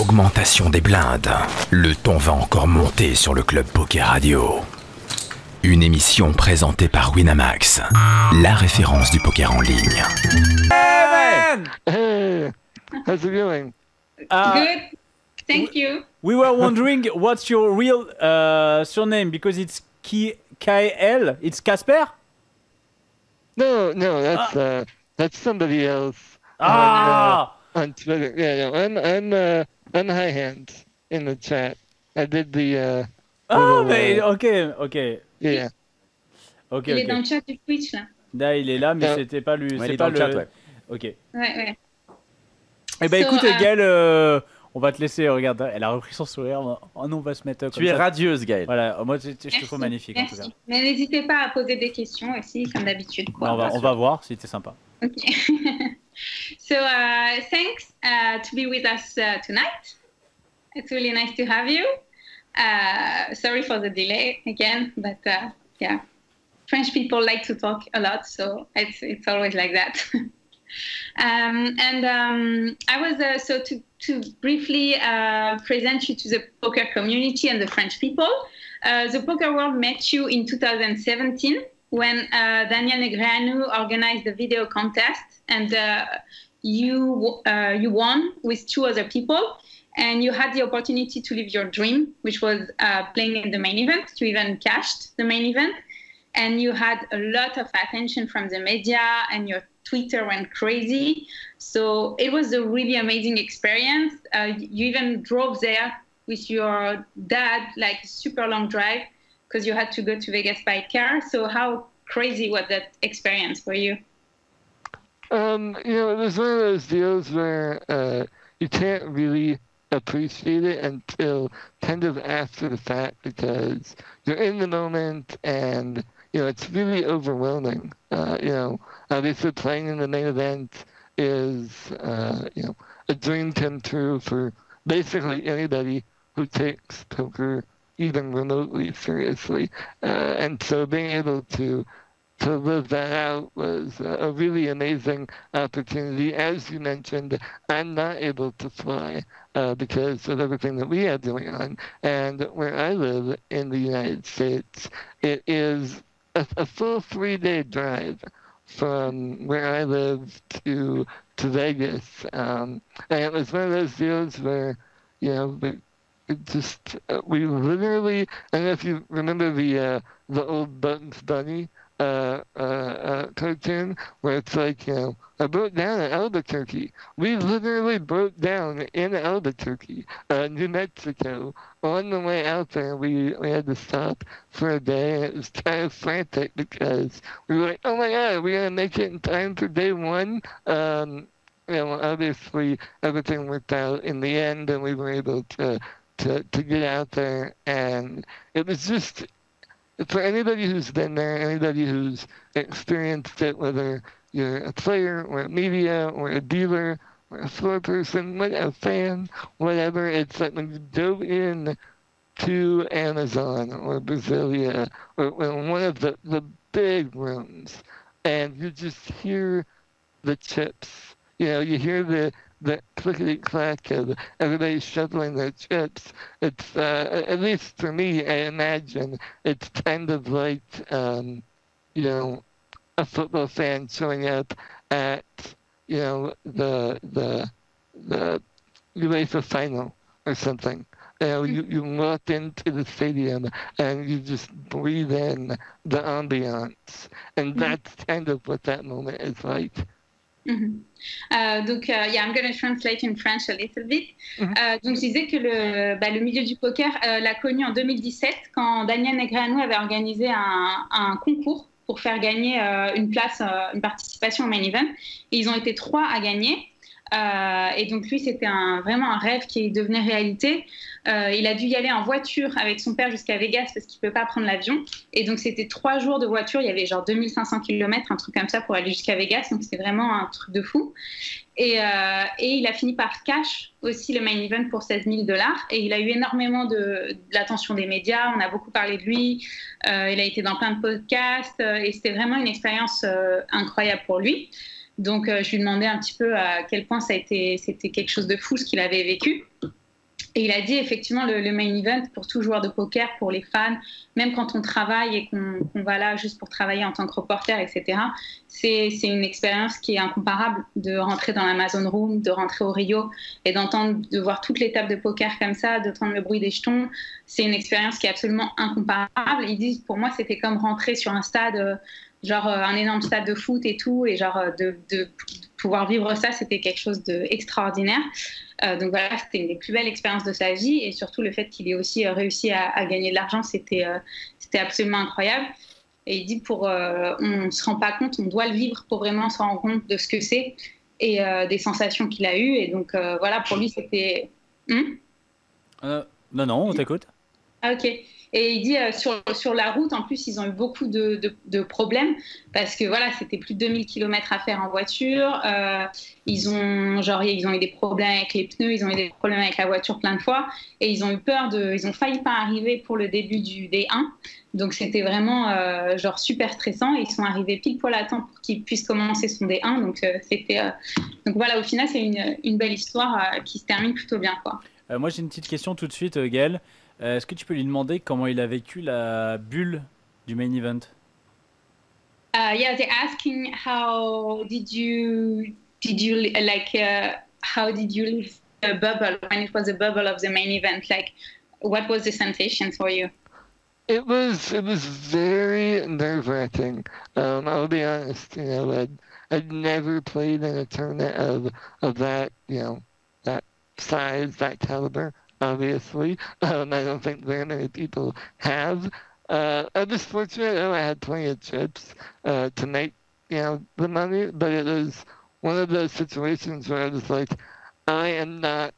Augmentation des blindes. Le ton va encore monter sur le Club Poker Radio. Une émission présentée par Winamax, la référence du poker en ligne. Hey, man! Hey, how's it going? Good, thank you. We were wondering what's your real surname, because it's K-L. It's Casper? No, that's somebody else. On Twitter. Yeah, no, I'm High Hands in the chat. I did the. Ok. Yeah. Ok. Il est dans le chat du Twitch là. Là, il est là, mais c'était pas lui. Ouais, c'est il est pas dans le chat, ouais. Ok. Ouais. Eh ben, So, écoute, Gaëlle, on va te laisser. Regarde, elle a repris son sourire. Oh non, on va se mettre comme ça. Tu es radieuse, Gaëlle. Voilà, moi, je te trouve magnifique en tout cas. Merci. Mais n'hésitez pas à poser des questions aussi, comme d'habitude. On va voir si t'es sympa. Okay. So, thanks to be with us tonight. It's really nice to have you. Sorry for the delay again, but yeah, French people like to talk a lot, so it's always like that. I was so to briefly present you to the poker community and the French people. The poker world met you in 2017 when Daniel Negreanu organized the video contest, and you won with two other people. And you had the opportunity to live your dream, which was playing in the main event. You even cashed the main event. And you had a lot of attention from the media, and your Twitter went crazy. So it was a really amazing experience. You even drove there with your dad, like a super long drive, because you had to go to Vegas by car. So how crazy was that experience for you? It was one of those deals where you can't really appreciate it until kind of after the fact, because you're in the moment and it's really overwhelming. Obviously playing in the main event is a dream come true for basically anybody who takes poker even remotely seriously, and so being able to live that out was a really amazing opportunity. As you mentioned, I'm not able to fly because of everything that we have going on. And where I live in the United States, it is a full 3-day drive from where I live to Vegas. And it was one of those deals where, we literally, I don't know if you remember the old Bugs Bunny cartoon where it's like, I broke down in Albuquerque. We literally broke down in Albuquerque, New Mexico. On the way out there, we had to stop for a day, and it was kind of frantic because we were like, oh my God, are we going to make it in time for day one? Obviously everything worked out in the end, and we were able to get out there, and it was just, for anybody who's been there, anybody who's experienced it, whether you're a player or a media or a dealer or a floor person, a fan, whatever, it's like when you dove in to Amazon or Brasilia or one of the big rooms, and you just hear the chips. You hear the clickety-clack of everybody shuffling their chips. It's, at least for me, I imagine, it's kind of like, a football fan showing up at, the UEFA final or something. You walk into the stadium and you just breathe in the ambiance. And that's kind of what that moment is like. Donc, I'm going to translate in French a little bit. Donc, je disais que le milieu du poker l'a connu en 2017 quand Daniel Negreanu avait organisé un concours pour faire gagner une participation au main event. Et ils ont été 3 à gagner. Et donc lui, c'était vraiment un rêve qui devenait réalité. Il a dû y aller en voiture avec son père jusqu'à Vegas parce qu'il ne peut pas prendre l'avion. Et donc c'était 3 jours de voiture, il y avait genre 2500 km, un truc comme ça pour aller jusqu'à Vegas. Donc c'était vraiment un truc de fou. Et il a fini par cash aussi le main event pour $16,000. Et il a eu énormément de l'attention des médias, on a beaucoup parlé de lui. Il a été dans plein de podcasts et c'était vraiment une expérience incroyable pour lui. Donc, je lui demandais un petit peu à quel point c'était quelque chose de fou ce qu'il avait vécu. Et il a dit effectivement le main event pour tout joueur de poker, pour les fans, même quand on travaille et qu'on va là juste pour travailler en tant que reporter, etc. C'est une expérience qui est incomparable de rentrer dans l'Amazon Room, de rentrer au Rio et de voir toutes les tables de poker comme ça, d'entendre le bruit des jetons. C'est une expérience qui est absolument incomparable. Ils disent pour moi c'était comme rentrer sur un stade, genre un énorme stade de foot et tout, et genre de pouvoir vivre ça, c'était quelque chose d'extraordinaire. Donc voilà, c'était une des plus belles expériences de sa vie, et surtout le fait qu'il ait aussi réussi à gagner de l'argent, c'était absolument incroyable. Et il dit on ne se rend pas compte, on doit le vivre pour vraiment se rendre compte de ce que c'est et des sensations qu'il a eues. Et donc voilà, pour lui c'était... Non, on t'écoute. Ah, ok. Et il dit sur la route, en plus, ils ont eu beaucoup de problèmes parce que voilà, c'était plus de 2000 km à faire en voiture. Ils ont eu des problèmes avec les pneus, ils ont eu des problèmes avec la voiture plein de fois et ils ont eu peur ils ont failli pas arriver pour le début du D1. Donc c'était vraiment super stressant. Ils sont arrivés pile poil à temps pour qu'il puisse commencer son D1. Donc donc voilà, au final, c'est une belle histoire qui se termine plutôt bien, quoi. Moi, j'ai une petite question tout de suite, Gaël. Est-ce que tu peux lui demander comment il a vécu la bulle du main event? Yeah, they're asking how did you live the bubble when it was a bubble of the main event? Like, what was the sensation for you? It was very nerve-wracking. I'll be honest, I'd never played in a tournament of that, that size, that caliber. Obviously, I don't think very many people have. I was fortunate. I had plenty of chips to make, the money, but it was one of those situations where I was like, I am not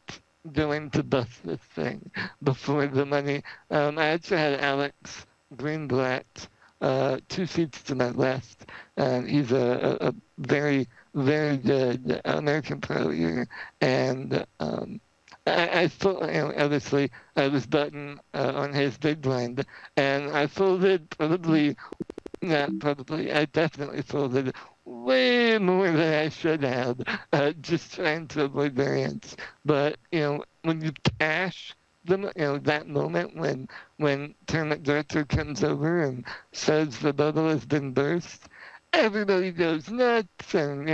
going to bust this thing before the money. I actually had Alex Greenblatt 2 seats to my left, and he's a very, very good American player, and I thought, obviously, I was button on his big blind, and I folded I definitely folded way more than I should have, just trying to avoid variance. But, when you cash that moment when tournament director comes over and says the bubble has been burst, everybody goes nuts, and,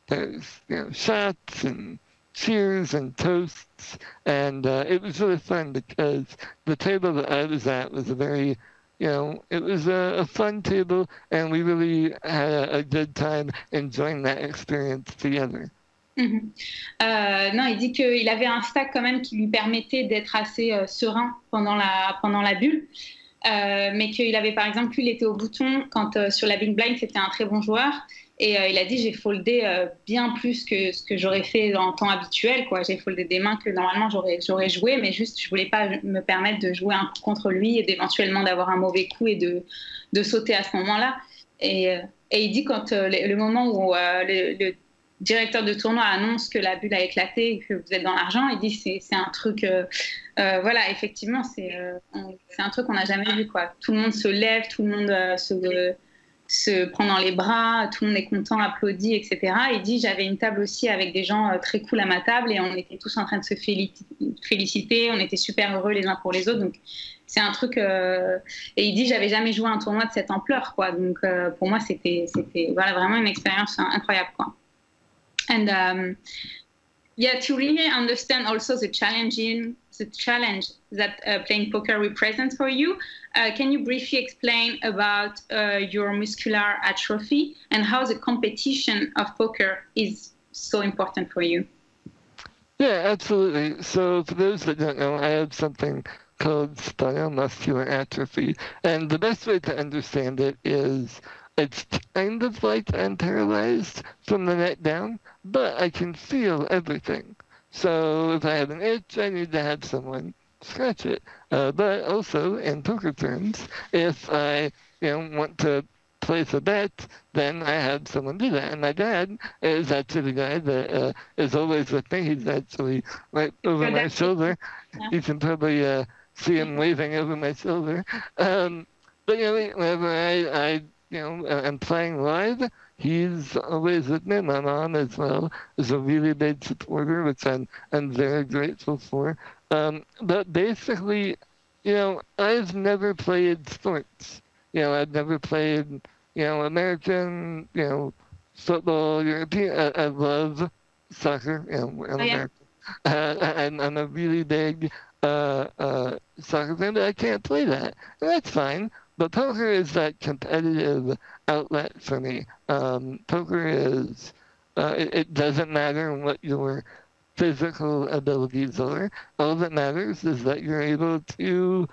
there's shots and cheers and toasts, and it was really fun because the table that I was at was a very, it was a fun table, and we really had a good time enjoying that experience together. Non, il dit qu'il avait un stack quand même qui lui permettait d'être assez serein pendant la bulle, mais qu'il avait par exemple, lui, il était au bouton quand sur la big blind, c'était un très bon joueur. Et il a dit j'ai foldé bien plus que ce que j'aurais fait en temps habituel, quoi. J'ai foldé des mains que normalement j'aurais joué, mais juste je voulais pas me permettre de jouer un coup contre lui et d'éventuellement d'avoir un mauvais coup et de sauter à ce moment-là. Et il dit quand le moment où le directeur de tournoi annonce que la bulle a éclaté et que vous êtes dans l'argent, il dit c'est un truc voilà, effectivement c'est un truc qu'on n'a jamais vu, quoi. Tout le monde se lève, tout le monde se prend dans les bras, tout le monde est content, applaudit, etc. Il dit j'avais une table aussi avec des gens très cool à ma table et on était tous en train de se féliciter, on était super heureux les uns pour les autres, donc c'est un truc et il dit j'avais jamais joué un tournoi de cette ampleur, quoi. Donc pour moi c'était voilà, vraiment une expérience incroyable, quoi. And yeah, to really understand also the challenge that playing poker represents for you, can you briefly explain about your muscular atrophy and how the competition of poker is so important for you? Yeah, absolutely. So for those that don't know, I have something called spinal-muscular atrophy, and the best way to understand it is it's kind of like I'm paralyzed from the neck down, but I can feel everything. So if I have an itch, I need to have someone scratch it. But also, in poker terms, if I want to place a bet, then I have someone do that. And my dad is actually the guy that is always with me. He's actually right over my shoulder. Yeah. You can probably see him waving over my shoulder. But whenever I I'm playing live, he's always with me. My mom as well is a really big supporter, which I'm very grateful for. But basically, I've never played sports. I've never played, American, football, European. I love soccer. I'm American. I'm a really big soccer fan, but I can't play that. And that's fine. But poker is that competitive outlet for me. Poker is, it doesn't matter what your physical abilities are. All that matters is that you're able to,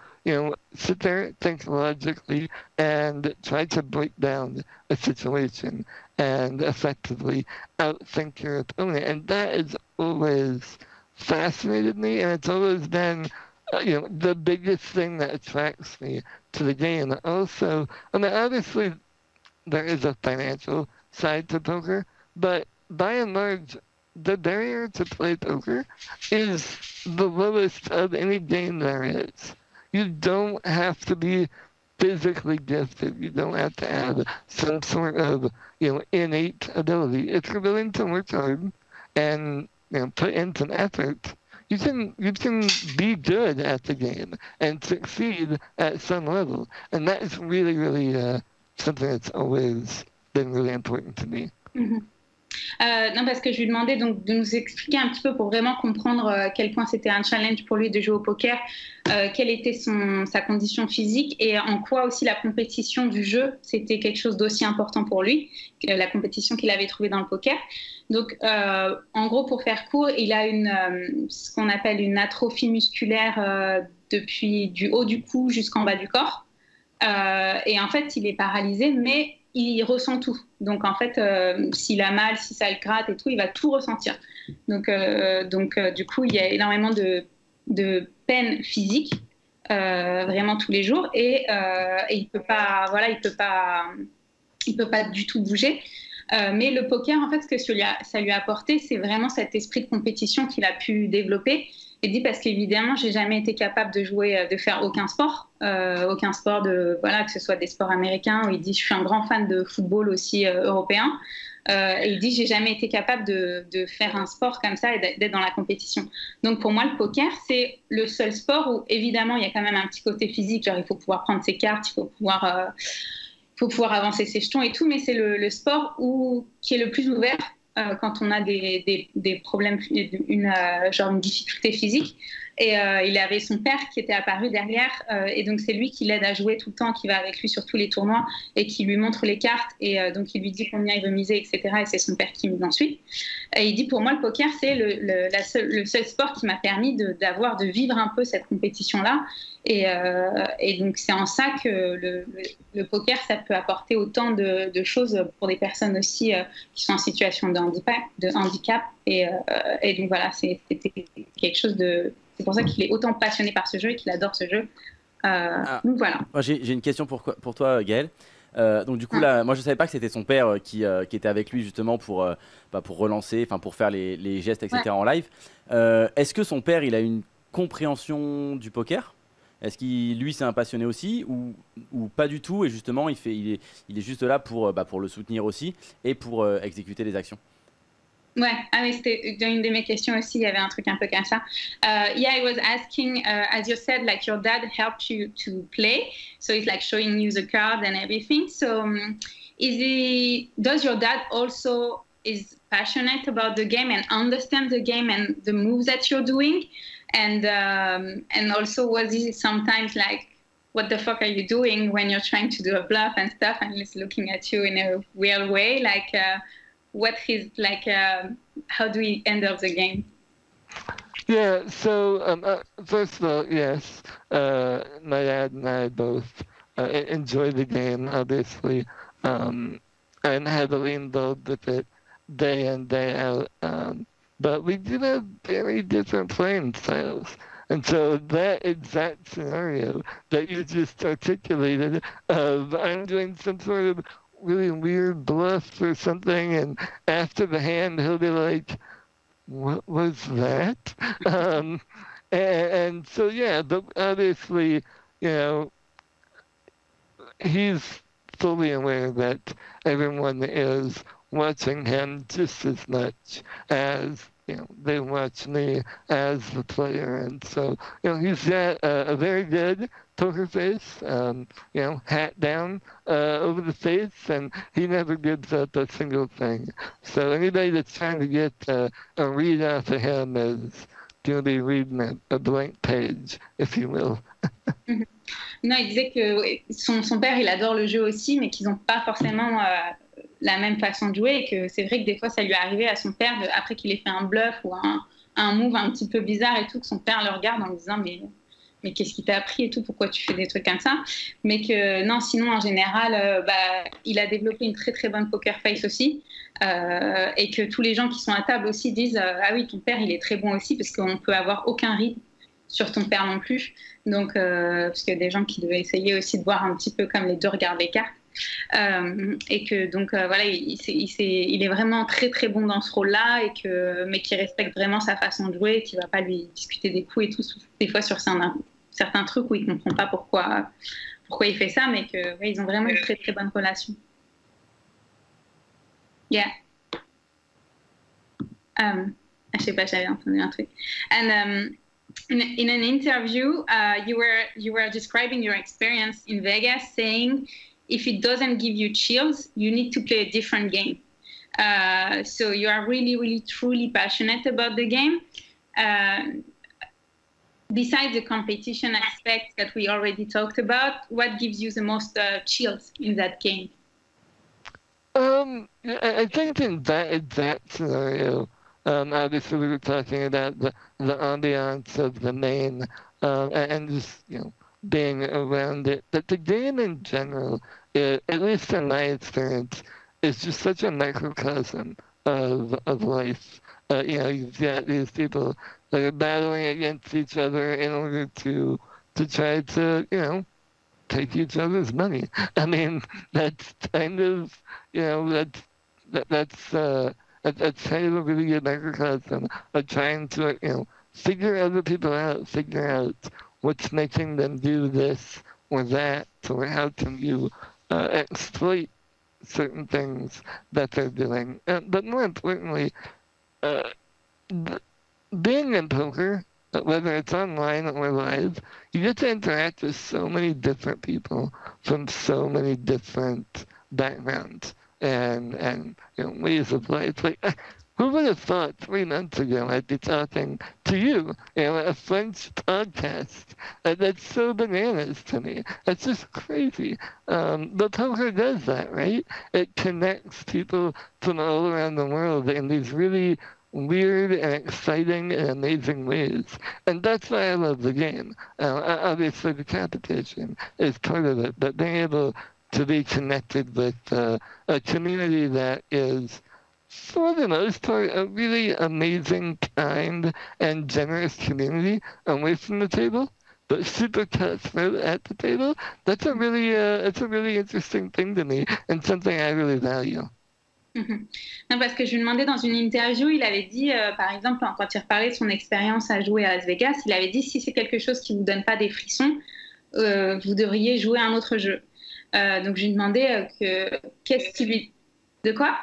sit there, think logically, and try to break down a situation and effectively outthink your opponent. And that has always fascinated me, and it's always been, the biggest thing that attracts me to the game. Also, obviously, there is a financial side to poker, but by and large, the barrier to play poker is the lowest of any game there is. You don't have to be physically gifted. You don't have to have some sort of, innate ability. If you're willing to work hard and, put in some effort, you can be good at the game and succeed at some level. And that is really, really something that's always been really important to me. Mm-hmm. Non, parce que je lui demandais donc de nous expliquer un petit peu pour vraiment comprendre à quel point c'était un challenge pour lui de jouer au poker, quelle était sa condition physique et en quoi aussi la compétition du jeu, c'était quelque chose d'aussi important pour lui, la compétition qu'il avait trouvée dans le poker. Donc, en gros, pour faire court, il a ce qu'on appelle une atrophie musculaire depuis du haut du cou jusqu'en bas du corps. Et en fait, il est paralysé, mais il ressent tout. Donc, en fait, s'il a mal, si ça le gratte et tout, il va tout ressentir. Donc, du coup, il y a énormément de peine physique, vraiment tous les jours, et il peut pas, il peut pas du tout bouger. Mais le poker, en fait, ce que ça lui a apporté, c'est vraiment cet esprit de compétition qu'il a pu développer. Il dit parce qu'évidemment, j'ai jamais été capable de faire aucun sport, que ce soit des sports américains. Il dit, je suis un grand fan de football aussi européen. Et il dit, j'ai jamais été capable de faire un sport comme ça et d'être dans la compétition. Donc pour moi, le poker, c'est le seul sport où évidemment, il y a quand même un petit côté physique. Genre, il faut pouvoir prendre ses cartes, il faut pouvoir avancer ses jetons et tout, mais c'est le sport qui est le plus ouvert. Quand on a des problèmes, une difficulté physique. Et il avait son père qui était apparu derrière, et donc c'est lui qui l'aide à jouer tout le temps, qui va avec lui sur tous les tournois et qui lui montre les cartes, et donc il lui dit combien il veut miser, etc. Et c'est son père qui mise ensuite. Et il dit, pour moi, le poker, c'est le seul sport qui m'a permis de vivre un peu cette compétition-là. Et donc c'est en ça que le poker, ça peut apporter autant de choses pour des personnes aussi qui sont en situation de handicap. Et donc voilà, c'était quelque chose de... C'est pour ça qu'il est autant passionné par ce jeu et qu'il adore ce jeu. Donc voilà. Moi, j'ai une question pour toi, Gaël. Donc du coup là, moi je savais pas que c'était son père qui était avec lui justement pour relancer, pour faire les gestes, etc. en live. Est-ce que son père, il a une compréhension du poker? Est-ce qu'il, lui, c'est un passionné aussi ou pas du tout, et justement il est juste là pour le soutenir aussi et pour exécuter les actions? Ouais, oui, c'était une de mes questions aussi, il y avait un truc un peu comme ça. Yeah, I was asking, as you said, like your dad helped you to play, so he's like showing you the card and everything. So does your dad also is passionate about the game and understand the game and the moves that you're doing? And also, was he sometimes like, what the fuck are you doing when you're trying to do a bluff and stuff, and he's looking at you in a weird way, like... what he's like, how do we end up the game? Yeah, so first of all, yes, my dad and I both enjoy the game, obviously, and heavily involved with it day in, day out. But we do have very different playing styles. And so that exact scenario that you just articulated of I'm doing some sort of really weird bluff or something, and after the hand he'll be like, what was that? And so yeah, but obviously, he's fully aware that everyone is watching him just as much as they watch me as the player. And so, he's got a very good poker face, hat down over the face, and he never gives up a single thing. So anybody that's trying to get a read off of him is going to be reading a blank page, if you will. Non, il disait que son père, il adore le jeu aussi, mais qu'ils n'ont pas forcément la même façon de jouer, et que c'est vrai que des fois, ça lui est arrivé à son père, après qu'il ait fait un bluff ou un move un petit peu bizarre et tout, que son père le regarde en lui disant mais qu'est-ce qui t'a appris et tout, pourquoi tu fais des trucs comme ça? Mais que non, sinon en général, il a développé une très très bonne poker face aussi, et que tous les gens qui sont à table aussi disent ah oui, ton père il est très bon aussi, parce qu'on peut avoir aucun read sur ton père non plus, donc parce qu'il y a des gens qui devaient essayer aussi de voir un petit peu comme les deux regardent les cartes. Et que donc voilà, il est vraiment très très bon dans ce rôle-là, mais qui respecte vraiment sa façon de jouer, qui va pas lui discuter des coups et tout, des fois sur certains trucs où il comprend pas pourquoi il fait ça, mais que ils ont vraiment une très très bonne relation. Yeah. Je sais pas, j'avais entendu un truc. And in an interview, you were describing your experience in Vegas, saying if it doesn't give you chills, you need to play a different game. So you are really, really, truly passionate about the game. Besides the competition aspect that we already talked about, what gives you the most chills in that game? I think in that exact scenario, obviously we were talking about the ambiance of the main, and just, being around it. But the game in general, at least in my experience, is just such a microcosm of life. You've got these people that are battling against each other in order to try to, take each other's money. I mean, that's kind of, that's kind of a really good microcosm of trying to, figure other people out, figure out what's making them do this or that, or how can you exploit certain things that they're doing. But more importantly, being in poker, whether it's online or live, you get to interact with so many different people from so many different backgrounds and ways of life. Like, who would have thought 3 months ago I'd be talking to you, a French podcast? That's so bananas to me. That's just crazy. But poker does that, right? It connects people from all around the world in these really weird and exciting and amazing ways. And that's why I love the game. Obviously, the competition is part of it, but being able to be connected with a community that is, for the most part, a really amazing, kind, and generous community away from the table, but super cutthroat at the table. That's a really interesting thing to me, and something I really value. Non, parce que je lui demandais dans une interview, il avait dit, par exemple, quand il reparlait de son expérience à jouer à Las Vegas, il avait dit si c'est quelque chose qui ne vous donne pas des frissons, vous devriez jouer à un autre jeu. Donc je lui demandais qu'est-ce qui lui... De quoi ?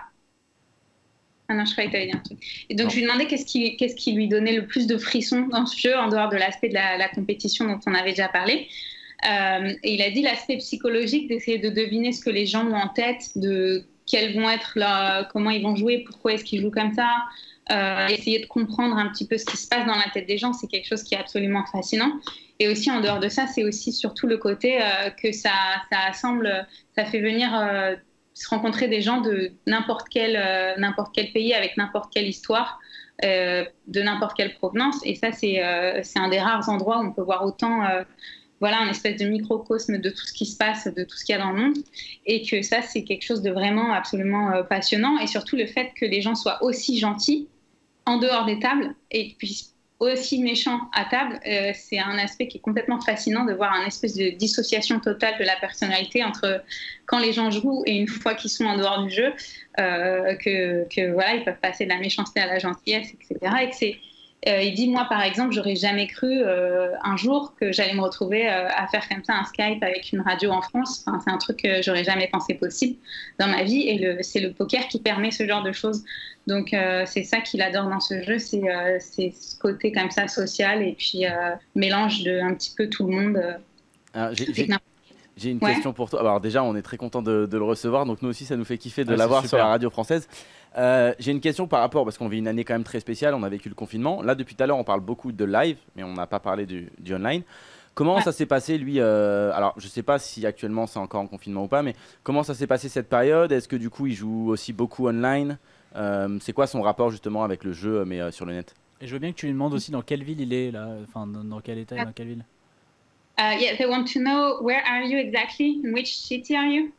Ah non, je croyais que tu avais dit un truc. Et donc je lui demandais qu'est-ce qui lui donnait le plus de frissons dans ce jeu, en dehors de l'aspect de la compétition dont on avait déjà parlé. Et il a dit l'aspect psychologique, d'essayer de deviner ce que les gens ont en tête, de quels vont être comment ils vont jouer, pourquoi est-ce qu'ils jouent comme ça, essayer de comprendre un petit peu ce qui se passe dans la tête des gens, c'est quelque chose qui est absolument fascinant. Et aussi en dehors de ça, c'est aussi surtout le côté que ça assemble, ça fait venir se rencontrer des gens de n'importe quel pays, avec n'importe quelle histoire, de n'importe quelle provenance. Et ça, c'est un des rares endroits où on peut voir autant... un espèce de microcosme de tout ce qui se passe, de tout ce qu'il y a dans le monde, et que ça, c'est quelque chose de vraiment absolument passionnant, et surtout le fait que les gens soient aussi gentils en dehors des tables, et puis aussi méchants à table, c'est un aspect qui est complètement fascinant, de voir un espèce de dissociation totale de la personnalité entre quand les gens jouent et une fois qu'ils sont en dehors du jeu, ils peuvent passer de la méchanceté à la gentillesse, etc., et que Il dit, moi, par exemple, j'aurais jamais cru un jour que j'allais me retrouver à faire comme ça un Skype avec une radio en France. Enfin, c'est un truc que j'aurais jamais pensé possible dans ma vie. Et c'est le poker qui permet ce genre de choses. Donc, c'est ça qu'il adore dans ce jeu, c'est ce côté comme ça social et puis mélange de un petit peu tout le monde. Alors, j'ai une question pour toi. Alors déjà, on est très content de le recevoir. Donc nous aussi, ça nous fait kiffer de l'avoir sur la radio française. J'ai une question par rapport, parce qu'on vit une année quand même très spéciale. On a vécu le confinement. Là, depuis tout à l'heure, on parle beaucoup de live, mais on n'a pas parlé du online. Comment ça s'est passé, lui alors, je ne sais pas si actuellement c'est encore en confinement ou pas, mais comment ça s'est passé cette période? Est-ce que du coup, il joue aussi beaucoup online? C'est quoi son rapport justement avec le jeu, mais sur le net? Et je veux bien que tu lui demandes aussi dans quelle ville il est là, enfin dans quel état, dans quelle ville. Yeah, they want to know where are you exactly? In which city are you?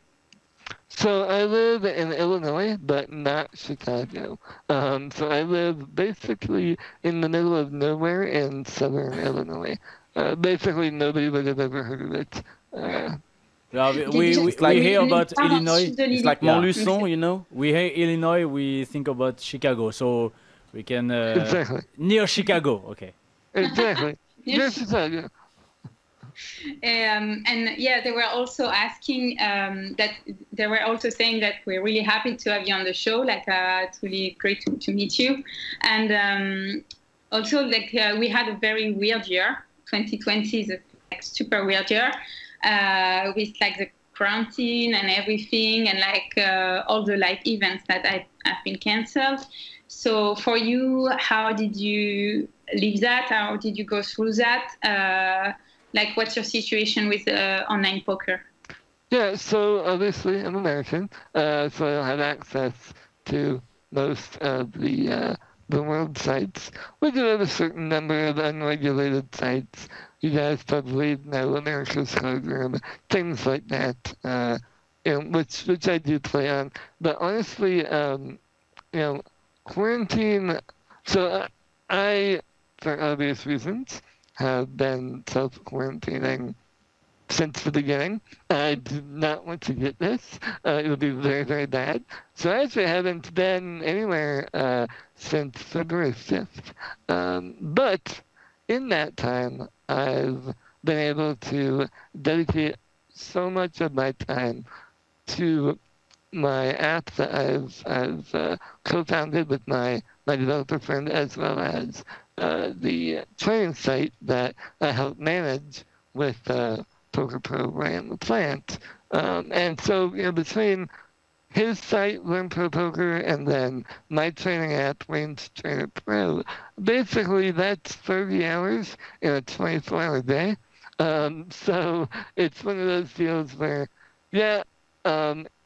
So I live in Illinois, but not Chicago. So I live basically in the middle of nowhere in southern Illinois. Basically, nobody would have ever heard of it. We hear about Illinois. It's like Montluçon, you know? We hear Illinois, we think about Chicago, so we can Exactly. Near Chicago, okay. Exactly. Near Chicago. And yeah, they were also asking that they were also saying that we're really happy to have you on the show. Like, it's really great to meet you. And also, like, we had a very weird year. 2020 is a like, super weird year with like the quarantine and everything, and like all the live events that have been cancelled. So for you, how did you live that? How did you go through that? Like, what's your situation with online poker? Yeah, so obviously I'm American, so I don't have access to most of the world sites. We do have a certain number of unregulated sites. You guys probably know America's Cardroom, things like that, which I do play on. But honestly, quarantine. So I, for obvious reasons, have been self-quarantining since the beginning. I did not want to get this. It would be very, very bad. So I actually haven't been anywhere since February 5th. But in that time, I've been able to dedicate so much of my time to my app that I've co-founded with my developer friend, as well as the training site that I help manage with Poker Pro Ryan LaPlante. And so, between his site, Learn Pro Poker, and then my training app, Range Trainer Pro, basically that's 30 hours in a 24-hour day. So it's one of those deals where,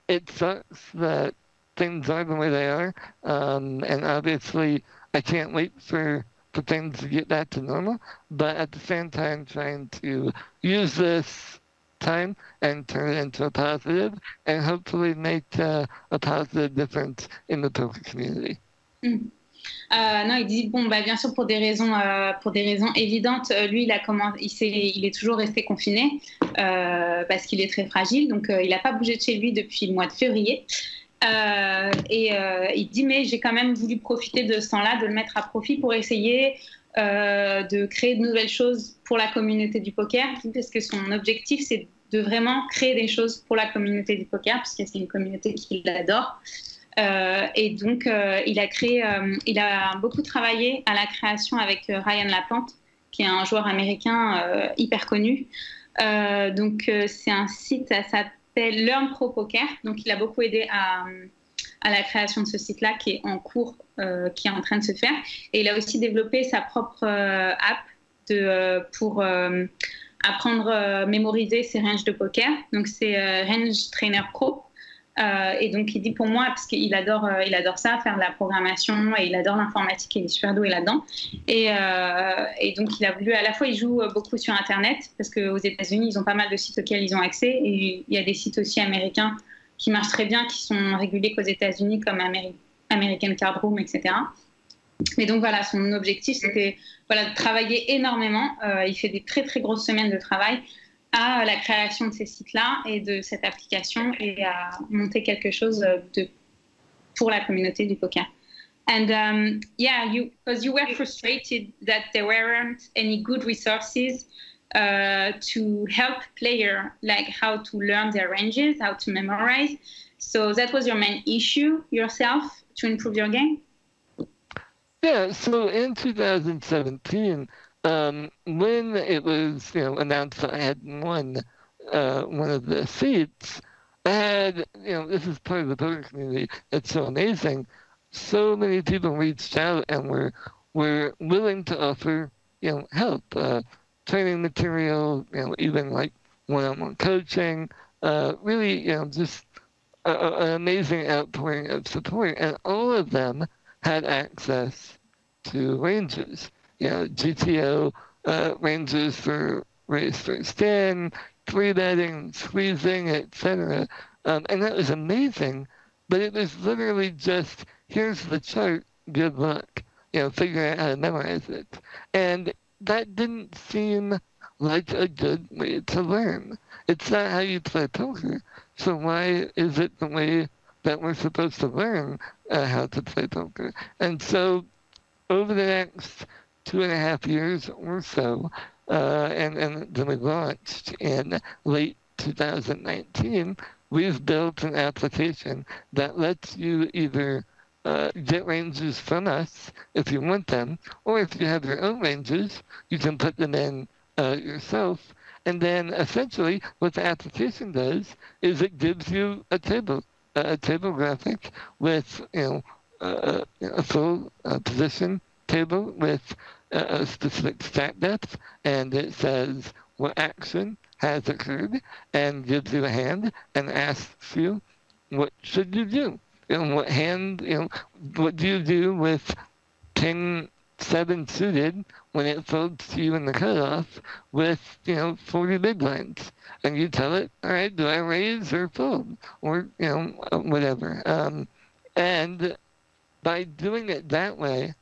it sucks that things are the way they are. And obviously, I can't wait for things to get back to normal, but at the same time trying to use this time and turn it into a positive and hopefully make a positive difference in the poker community. Non, il dit bien sûr pour des raisons évidentes. Lui, il est toujours resté confiné parce qu'il est très fragile, donc il n'a pas bougé de chez lui depuis le mois de février. Il dit mais j'ai quand même voulu profiter de ce temps-là, de le mettre à profit pour essayer de créer de nouvelles choses pour la communauté du poker, parce que son objectif c'est de vraiment créer des choses pour la communauté du poker, parce que c'est une communauté qu'il adore. Et donc il a beaucoup travaillé à la création avec Ryan LaPlante, qui est un joueur américain hyper connu. Donc c'est un site, ça s'appelle Learn Pro Poker. Donc il a beaucoup aidé à la création de ce site-là qui est en cours, qui est en train de se faire. Et il a aussi développé sa propre app pour apprendre, mémoriser ses ranges de poker. Donc c'est Range Trainer Pro. Et donc il dit pour moi, parce qu'il adore ça, faire de la programmation, et il adore l'informatique, et il est super doué là-dedans. Et donc il a voulu, à la fois il joue beaucoup sur Internet, parce qu'aux États-Unis ils ont pas mal de sites auxquels ils ont accès, et il y a des sites aussi américains qui marchent très bien, qui sont régulés qu'aux États-Unis, comme American Card Room, etc. Mais donc voilà, son objectif c'était de travailler énormément. Il fait des très très grosses semaines de travail à la création de ces sites-là et de cette application, et à monter quelque chose pour la communauté du poker. And because you were frustrated that there weren't any good resources to help player, like how to learn their ranges, how to memorize. So that was your main issue yourself to improve your game? Yeah, so in 2017, when it was announced that I had won one of the seats, I had, this is part of the poker community. It's so amazing. So many people reached out and were willing to offer, help, training material, even like one-on-one coaching, really, just an amazing outpouring of support. And all of them had access to ranges, GTO ranges for raise first in, free betting, squeezing, etc. And that was amazing, but it was literally just, here's the chart, good luck, figure out how to memorize it. And that didn't seem like a good way to learn. It's not how you play poker, so why is it the way that we're supposed to learn how to play poker? And so over the next 2.5 years or so, and then we launched in late 2019, we've built an application that lets you either get ranges from us if you want them, or if you have your own ranges, you can put them in yourself. And then essentially what the application does is it gives you a table graphic with a full position table with a specific stat depth, and it says what action has occurred and gives you a hand and asks you what should you do. What hand, what do you do with king 7 suited when it folds to you in the cutoff with 40 big blinds, and you tell it, all right, do I raise or fold or whatever. And by doing it that way,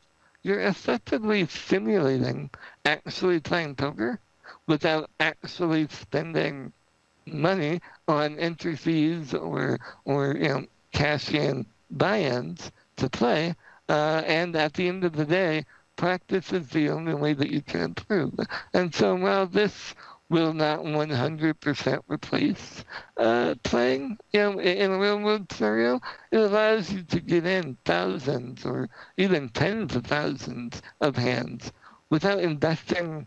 you're effectively simulating actually playing poker without actually spending money on entry fees or cash-in buy-ins to play. And at the end of the day, practice is the only way that you can improve. And so while this will not 100% replace playing, in a real-world scenario, it allows you to get in thousands or even tens of thousands of hands without investing,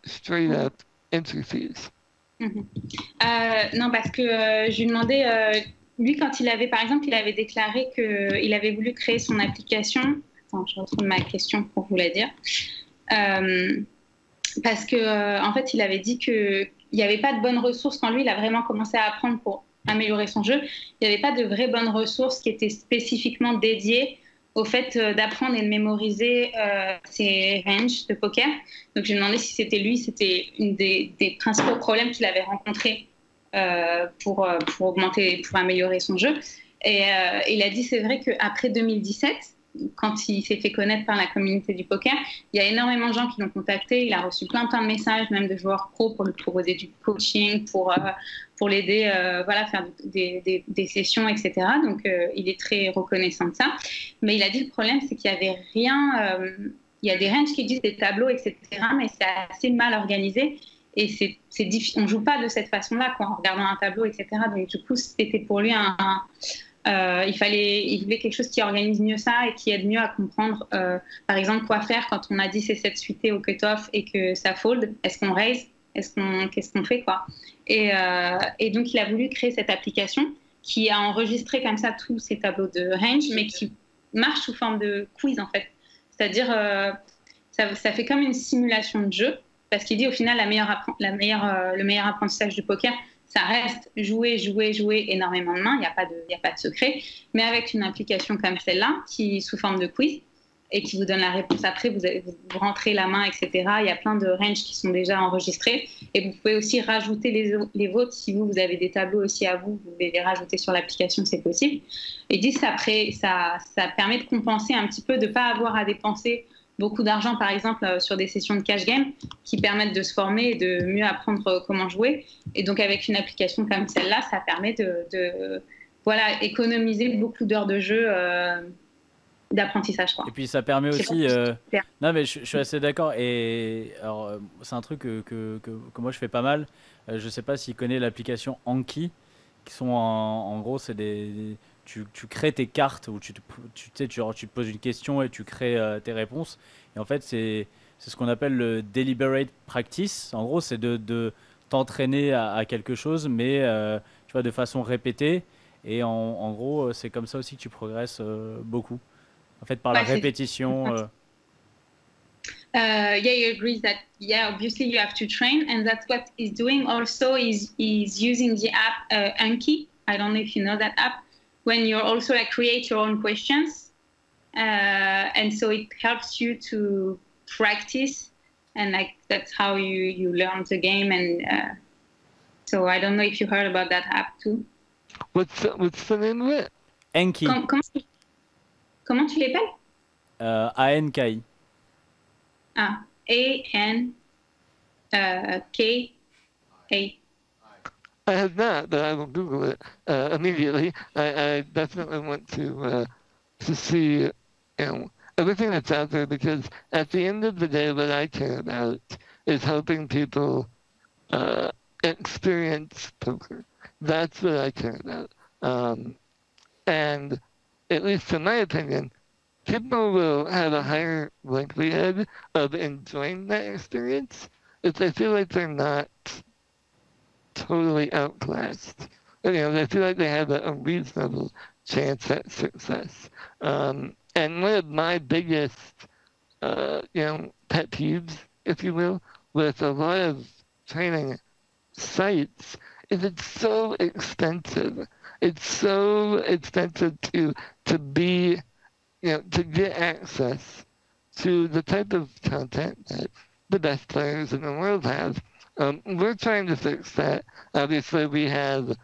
straight-up entry fees. Non, parce que je lui demandais, lui, quand il avait déclaré qu'il avait voulu créer son application. Attends, je retrouve ma question pour vous la dire. Parce que, en fait, il avait dit qu'il n'y avait pas de bonnes ressources quand lui, il a vraiment commencé à apprendre pour améliorer son jeu. Il n'y avait pas de vraies bonnes ressources qui étaient spécifiquement dédiées au fait d'apprendre et de mémoriser ses ranges de poker. Donc, j'ai demandé si c'était lui, c'était une des principaux problèmes qu'il avait rencontrés pour améliorer son jeu. Et il a dit, c'est vrai qu'après 2017, quand il s'est fait connaître par la communauté du poker, il y a énormément de gens qui l'ont contacté. Il a reçu plein de messages, même de joueurs pros, pour lui proposer du coaching, pour l'aider, faire des sessions, etc. Donc, il est très reconnaissant de ça. Mais il a dit le problème, c'est qu'il n'y avait rien. Il y a des ranges qui disent des tableaux, etc. Mais c'est assez mal organisé. Et c'est difficile. On ne joue pas de cette façon-là, en regardant un tableau, etc. Donc, du coup, c'était pour lui il voulait quelque chose qui organise mieux ça et qui aide mieux à comprendre, par exemple, quoi faire quand on a 10 et 7 suités au cut-off et que ça fold. Est-ce qu'on raise? Qu'est-ce qu'on fait, quoi? Et donc, il a voulu créer cette application qui a enregistré comme ça tous ces tableaux de range, mais qui marche sous forme de quiz, en fait. C'est-à-dire, ça fait comme une simulation de jeu, parce qu'il dit, au final, le meilleur apprentissage du poker, ça reste jouer énormément de mains, il n'y a pas de secret. Mais avec une application comme celle-là, qui sous forme de quiz, et qui vous donne la réponse après, vous rentrez la main, etc. Il y a plein de ranges qui sont déjà enregistrés. Et vous pouvez aussi rajouter les vôtres. Si vous avez des tableaux aussi à vous, vous pouvez les rajouter sur l'application, c'est possible. Et dit, ça permet de compenser un petit peu, de ne pas avoir à dépenser beaucoup d'argent, par exemple, sur des sessions de cash game qui permettent de se former et de mieux apprendre comment jouer. Et donc, avec une application comme celle-là, ça permet de économiser beaucoup d'heures de jeu d'apprentissage, quoi. Et puis ça permet C'est aussi. super. Non, mais je suis assez d'accord. Et alors, c'est un truc que moi je fais pas mal. Je sais pas s'il connaît l'application Anki, qui sont en gros, c'est tu crées tes cartes où tu sais, tu te poses une question et tu crées tes réponses. Et en fait, c'est ce qu'on appelle le deliberate practice. En gros, c'est de t'entraîner à quelque chose, mais tu vois, de façon répétée. Et en gros, c'est comme ça aussi que tu progresses beaucoup. En fait, par la Ouais, c'est répétition. Yeah, he agrees that obviously you have to train, and that's what he's doing. Also, is using the app Anki. I don't know if you know that app. When you're also like create your own questions, and so it helps you to practice, and like that's how you learn the game. And so I don't know if you heard about that app too. What's the name of it? Anki. Comment tu l'appelles? ANKI. Ah, A-N-K-A. I have not, but I will Google it immediately. I definitely want to see, everything that's out there, because at the end of the day, what I care about is helping people experience poker. That's what I care about. And at least in my opinion, people will have a higher likelihood of enjoying that experience if they feel like they're not totally outclassed. They feel like they have a reasonable chance at success. And one of my biggest, pet peeves, if you will, with a lot of training sites is it's so expensive. It's so expensive to be, to get access to the type of content that the best players in the world have. We're trying to fix that. Obviously, we have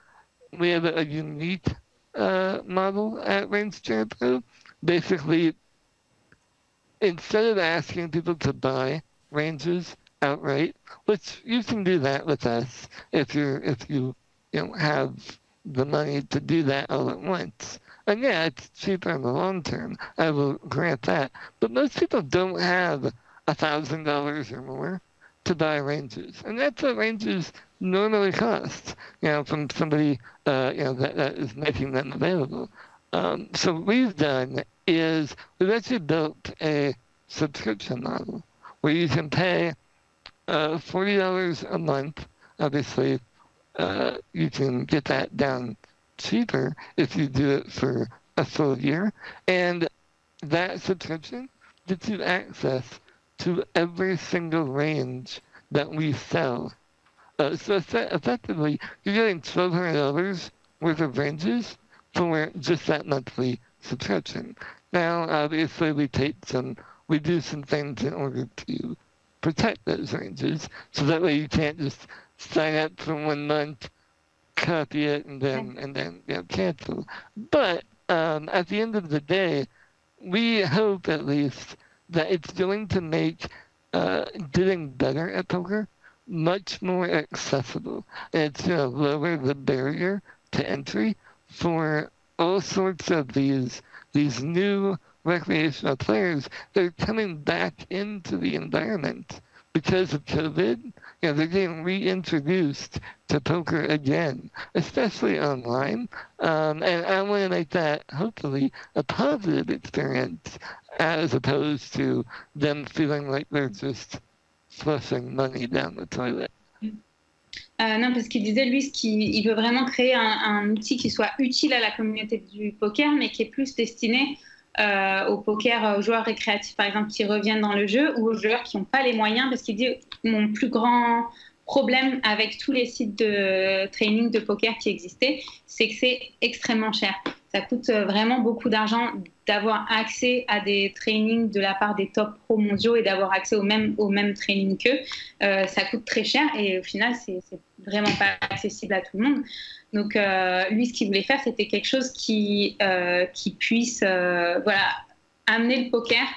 a unique model at Range Pro. Basically, instead of asking people to buy ranges outright, which you can do that with us if you have the money to do that all at once. And yeah, it's cheaper in the long term. I will grant that. But most people don't have $1,000 or more to buy ranges, and that's what ranges normally cost. From somebody that is making them available. So what we've done is we've actually built a subscription model where you can pay $40 a month. Obviously, you can get that down cheaper if you do it for a full year. And that subscription gets you access to every single range that we sell. So effectively, you're getting $1,200 worth of ranges for just that monthly subscription. Now, obviously, we do some things in order to protect those ranges, so that way you can't just sign up for 1 month, copy it, and then cancel. But at the end of the day, we hope at least that it's going to make getting better at poker much more accessible, and it's going to lower the barrier to entry for all sorts of these new recreational players that are coming back into the environment because of COVID. They're getting reintroduced to poker again, especially online. And I want to make that hopefully a positive experience, as opposed to them feeling like they're just flushing money down the toilet. Non, parce qu'il disait, lui, il veut vraiment créer un outil qui soit utile à la communauté du poker, mais qui est plus destiné au poker, aux joueurs récréatifs, par exemple, qui reviennent dans le jeu, ou aux joueurs qui n'ont pas les moyens, parce qu'il dit, mon plus grand problème avec tous les sites de training de poker qui existaient, c'est que c'est extrêmement cher. Ça coûte vraiment beaucoup d'argent d'avoir accès à des trainings de la part des top pros mondiaux et d'avoir accès au même training qu'eux. Ça coûte très cher et au final, c'est vraiment pas accessible à tout le monde. Donc, lui, ce qu'il voulait faire, c'était quelque chose qui puisse amener le poker,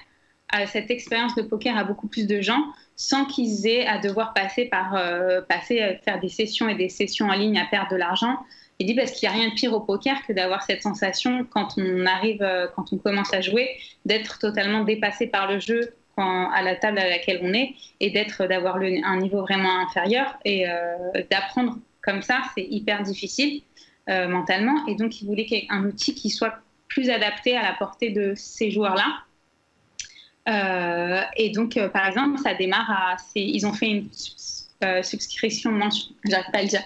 cette expérience de poker à beaucoup plus de gens, sans qu'ils aient à devoir faire des sessions et des sessions en ligne à perdre de l'argent. Il dit parce qu'il n'y a rien de pire au poker que d'avoir cette sensation quand on commence à jouer, d'être totalement dépassé par le jeu à la table à laquelle on est et d'avoir un niveau vraiment inférieur et d'apprendre comme ça, c'est hyper difficile mentalement. Et donc, il voulait qu'il y ait un outil qui soit plus adapté à la portée de ces joueurs-là. Et donc, par exemple, ça démarre ils ont fait une subscription mensuelle, j'arrive pas à le dire,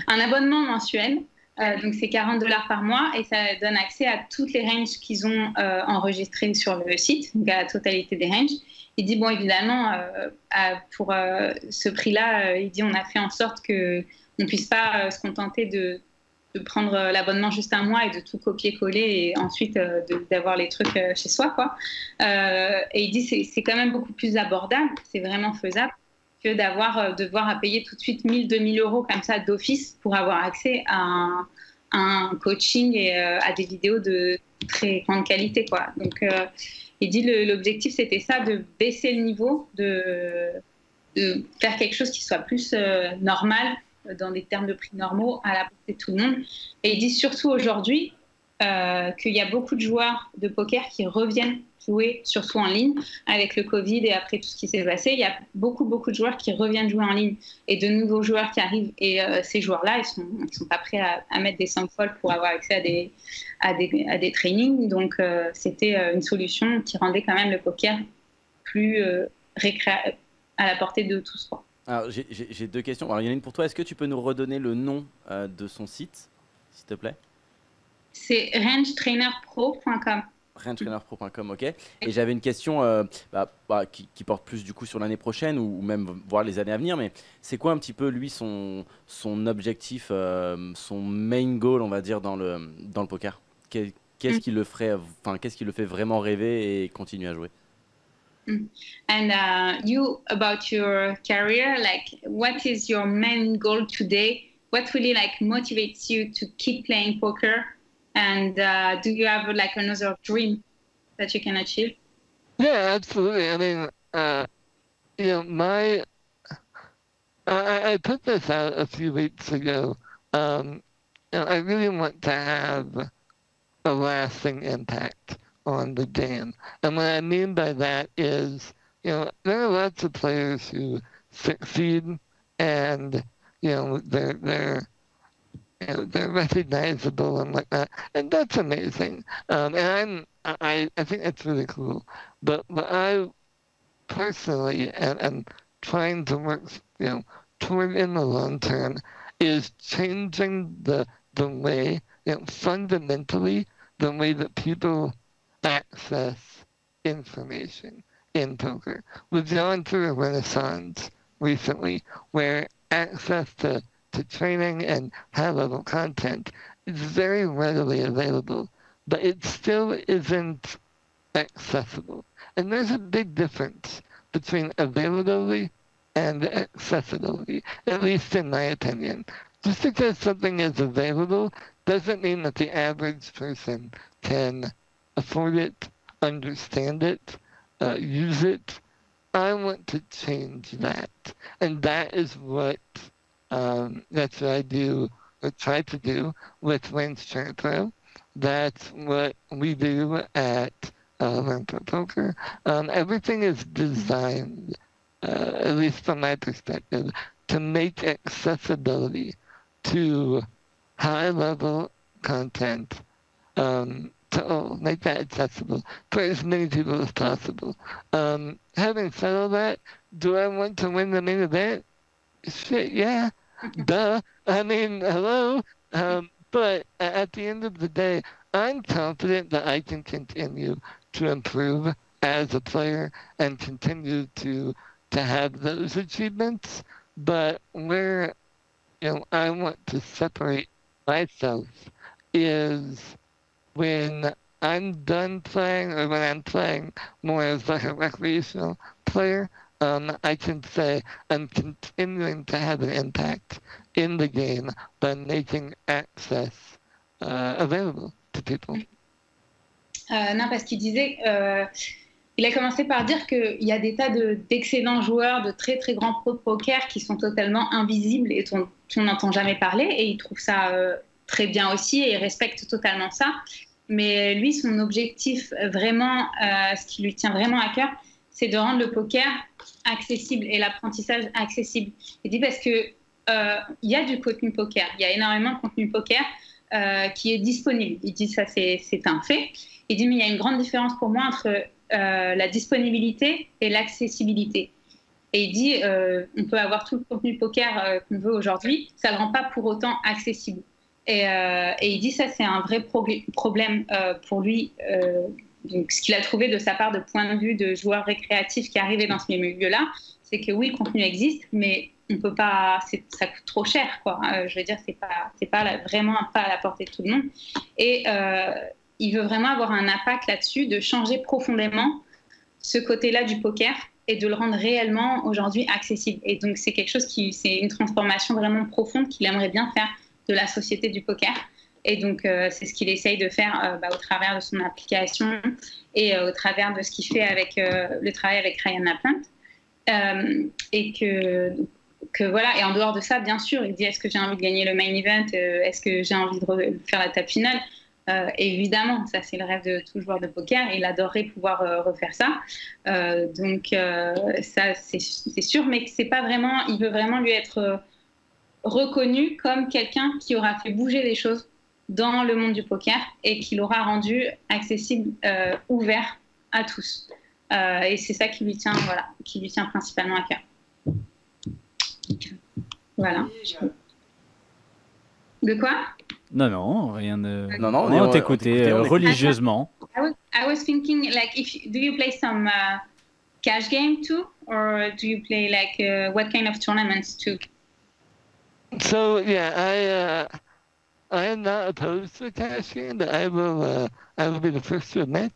un abonnement mensuel. Donc, c'est $40 par mois et ça donne accès à toutes les ranges qu'ils ont enregistrées sur le site, donc à la totalité des ranges. Il dit, bon, évidemment, pour ce prix-là, il dit, on a fait en sorte qu'on ne puisse pas se contenter de prendre l'abonnement juste un mois et de tout copier-coller et ensuite d'avoir les trucs chez soi, quoi. Et il dit, c'est quand même beaucoup plus abordable, c'est vraiment faisable que devoir à payer tout de suite 1 000, 2 000 euros comme ça d'office pour avoir accès à un coaching et à des vidéos de très grande qualité, quoi. Donc, il dit l'objectif, c'était ça, de baisser le niveau, de faire quelque chose qui soit plus normal, dans des termes de prix normaux, à la portée de tout le monde. Et il dit surtout aujourd'hui qu'il y a beaucoup de joueurs de poker qui reviennent jouer, surtout en ligne, avec le Covid et après tout ce qui s'est passé. Il y a beaucoup de joueurs qui reviennent jouer en ligne et de nouveaux joueurs qui arrivent. Et ces joueurs-là, ils sont pas prêts à mettre des sommes folles pour avoir accès à des trainings. Donc, c'était une solution qui rendait quand même le poker plus à la portée de tous, quoi. Alors, j'ai 2 questions. Alors, il y en a une pour toi. Est-ce que tu peux nous redonner le nom de son site, s'il te plaît? C'est rangetrainerpro.com. rangetrainerpro.com, ok. Et j'avais une question qui porte plus du coup sur l'année prochaine ou même voir les années à venir. Mais c'est quoi un petit peu lui son objectif, son main goal, on va dire, dans le poker? Qu'est-ce qui le fait vraiment rêver et continuer à jouer? And you, about your career, like, what is your main goal today? What really motivates you to keep playing poker? And do you have another dream that you can achieve? Yeah, absolutely. I mean, I put this out a few weeks ago. I really want to have a lasting impact on the game. And what I mean by that is, there are lots of players who succeed and, they're recognizable and whatnot, and that's amazing. And I think that's really cool. But what I personally am trying to work, toward in the long term is changing the way, fundamentally, the way that people access information in poker. We've gone through a renaissance recently where access to training and high-level content is very readily available, but it still isn't accessible. And there's a big difference between availability and accessibility, at least in my opinion. Just because something is available doesn't mean that the average person can afford it, understand it, use it. I want to change that. And that is what that's what I do, or try to do with Range Trainer Pro. That's what we do at Learn Pro Poker. Everything is designed, at least from my perspective, to make accessibility to high-level content, to make that accessible for as many people as possible. Having said all that, do I want to win the main event? Shit, yeah. Duh. I mean, hello. But at the end of the day, I'm confident that I can continue to improve as a player and continue to have those achievements. But where, I want to separate myself is when I'm done playing, or when I'm playing more as a recreational player, I can say I'm continuing to have an impact in the game by making access available to people. Non, parce qu'il disait, il a commencé par dire qu'il y a des tas d'excellents joueurs, de très très grands pros de poker qui sont totalement invisibles et dont on n'entend jamais parler, et il trouve ça très bien aussi et il respecte totalement ça. Mais lui, son objectif vraiment, ce qui lui tient vraiment à cœur, c'est de rendre le poker accessible et l'apprentissage accessible. Il dit parce que y a du contenu poker, il y a énormément de contenu poker qui est disponible. Il dit ça, c'est un fait. Il dit mais il y a une grande différence pour moi entre la disponibilité et l'accessibilité. Et il dit on peut avoir tout le contenu poker qu'on veut aujourd'hui, ça ne rend pas pour autant accessible. Et il dit ça, c'est un vrai problème pour lui. Donc, ce qu'il a trouvé de sa part de point de vue de joueur récréatif qui arrivait dans ce milieu-là, c'est que oui, le contenu existe, mais on peut pas, ça coûte trop cher, quoi. Je veux dire, c'est pas vraiment pas à la portée de tout le monde. Et il veut vraiment avoir un impact là-dessus, de changer profondément ce côté-là du poker et de le rendre réellement aujourd'hui accessible. Et donc, c'est quelque chose c'est une transformation vraiment profonde qu'il aimerait bien faire de la société du poker. Et donc, c'est ce qu'il essaye de faire au travers de son application et au travers de ce qu'il fait avec le travail avec Ryan Laplante. Et que voilà, et en dehors de ça, bien sûr, il dit est-ce que j'ai envie de gagner le main event, est-ce que j'ai envie de faire la table finale, évidemment, ça c'est le rêve de tout joueur de poker et il adorerait pouvoir refaire ça. Donc ça c'est sûr, mais que c'est pas vraiment, il veut vraiment lui être reconnu comme quelqu'un qui aura fait bouger les choses dans le monde du poker et qui l'aura rendu accessible, ouvert à tous. Et c'est ça qui lui tient principalement à cœur. Voilà. De quoi? Non, rien de... Non, on t'écoutait religieusement. I was thinking, like, do you play some cash game too? Or do you play, like, what kind of tournaments too? So yeah, I am not opposed to cash game. I will be the first to admit